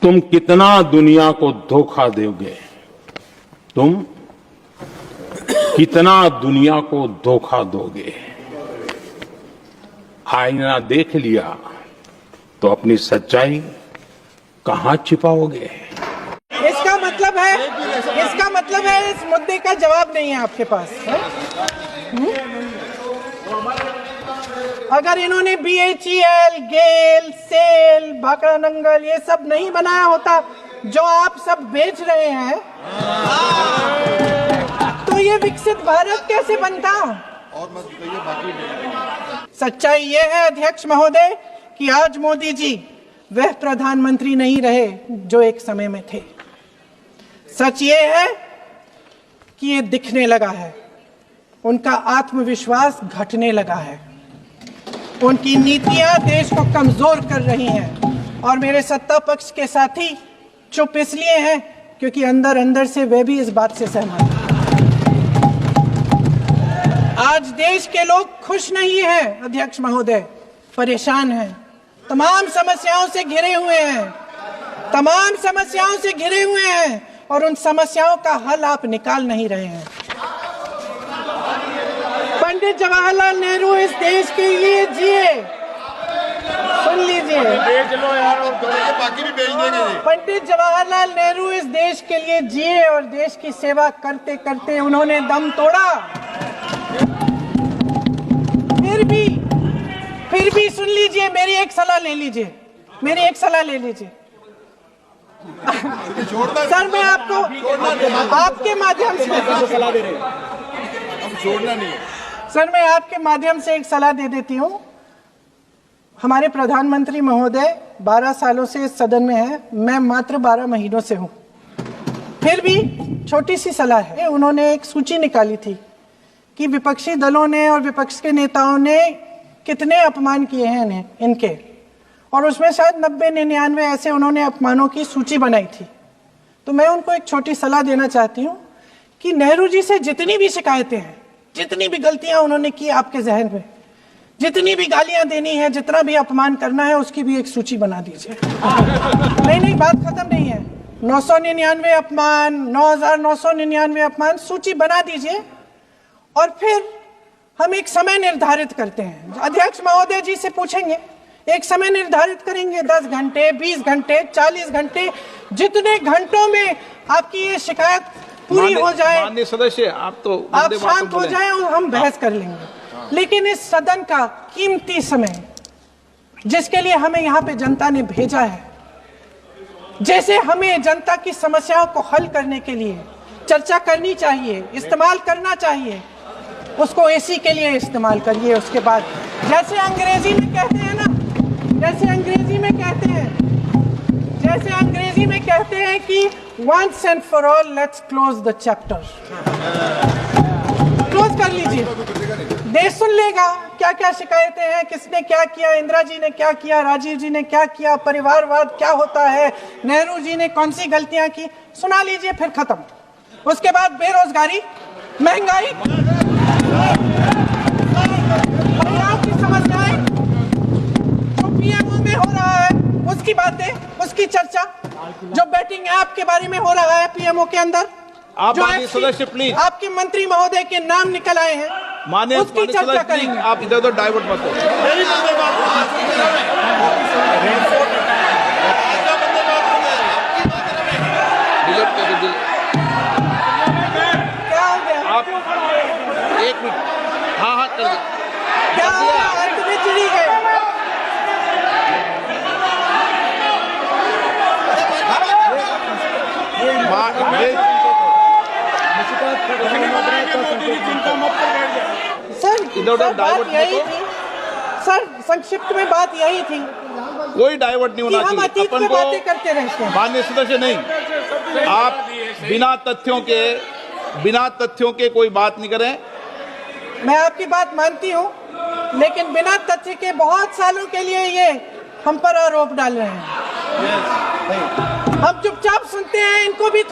तुम कितना दुनिया को धोखा दोगे? तुम कितना दुनिया को धोखा दोगे? आईना देख लिया तो अपनी सच्चाई कहां छिपाओगे? इसका मतलब है इस मुद्दे का जवाब नहीं है आपके पास है? अगर इन्होंने BHEL, गेल, सेल, भाखड़ा नंगल ये सब नहीं बनाया होता जो आप सब बेच रहे हैं, तो ये विकसित भारत कैसे बनता? सच्चाई ये है अध्यक्ष महोदय कि आज मोदी जी वह प्रधानमंत्री नहीं रहे जो एक समय में थे। सच ये है कि ये दिखने लगा है, उनका आत्मविश्वास घटने लगा है, उनकी नीतियां देश को कमजोर कर रही हैं और मेरे सत्ता पक्ष के साथी चुप इसलिए हैं क्योंकि अंदर अंदर से वे भी इस बात से सहमत हैं। आज देश के लोग खुश नहीं हैं अध्यक्ष महोदय, परेशान हैं, तमाम समस्याओं से घिरे हुए हैं और उन समस्याओं का हल आप निकाल नहीं रहे हैं। पंडित जवाहरलाल नेहरू इस देश के लिए जिए, सुन लीजिए, बाकी भी बेच देंगे। पंडित जवाहरलाल नेहरू इस देश के लिए जिए और देश की सेवा करते करते उन्होंने दम तोड़ा। फिर भी सुन लीजिए, मेरी एक सलाह ले लीजिए। सर मैं आपको आपके माध्यम से सलाह दे रहे हैं, हम छोड़ना नहीं है। सर मैं आपके माध्यम से एक सलाह दे देती हूँ। हमारे प्रधानमंत्री महोदय 12 सालों से इस सदन में हैं, मैं मात्र 12 महीनों से हूँ। फिर भी छोटी सी सलाह है। उन्होंने एक सूची निकाली थी कि विपक्षी दलों ने और विपक्ष के नेताओं ने कितने अपमान किए हैं इनके, और उसमें शायद 90-99 ऐसे उन्होंने अपमानों की सूची बनाई थी। तो मैं उनको एक छोटी सलाह देना चाहती हूँ कि नेहरू जी से जितनी भी शिकायतें हैं, जितनी भी गलतियां उन्होंने की आपके जहन में, जितनी भी गालियां देनी है, जितना भी अपमान करना है, उसकी भी एक सूची बना दीजिए। नहीं, बात खत्म नहीं है। 999 अपमान, 9999 अपमान, सूची बना दीजिए और फिर हम एक समय निर्धारित करते हैं। अध्यक्ष महोदय जी से पूछेंगे, एक समय निर्धारित करेंगे, 10 घंटे, 20 घंटे, 40 घंटे, जितने घंटों में आपकी ये शिकायत पूरी हो जाए, माननीय सदस्य आप शांत हो जाए और हम बहस कर लेंगे। लेकिन इस सदन का कीमती समय, जिसके लिए हमें यहाँ पे जनता ने भेजा है, जैसे हमें जनता की समस्याओं को हल करने के लिए चर्चा करनी चाहिए, इस्तेमाल करना चाहिए, उसको AC के लिए इस्तेमाल करिए। उसके बाद जैसे अंग्रेजी में कहते हैं कि once and for all let's close the chapter, close कर लीजिए। देश सुन लेगा क्या क्या शिकायतें हैं, किसने क्या किया, इंदिरा जी ने क्या किया, राजीव जी ने क्या किया, परिवारवाद क्या होता है, नेहरू जी ने कौन सी गलतियां की, सुना लीजिए, फिर खत्म। उसके बाद बेरोजगारी, महंगाई, महिलाओं की समस्याएं, जो PMO में हो रहा है उसकी बातें, उसकी चर्चा, जो बैटिंग ऐप के बारे में हो रहा है PMO के अंदर, आप माननीय सदस्य प्लीज, आपके मंत्री महोदय के नाम निकल आए हैं, उसकी चर्चा करेंगे। आप इधर उधर डाइवर्ट मत हो। क्या हो गया? आप एक मिनट, हाँ कर दो। क्या हो गया? अंत में चिड़ी गए। सर बात यही थी, सर संक्षिप्त में बात यही थी, कोई डाइवर्ट नहीं होना हम चाहिए। अतीत में बातें करते रहते हैं। माननीय सदस्य नहीं, आप बिना तथ्यों के कोई बात नहीं करें। मैं आपकी बात मानती हूँ, लेकिन बिना तथ्य के बहुत सालों के लिए ये हम पर आरोप डाल रहे हैं। हम चुपचाप सुनते हैं, इनको भी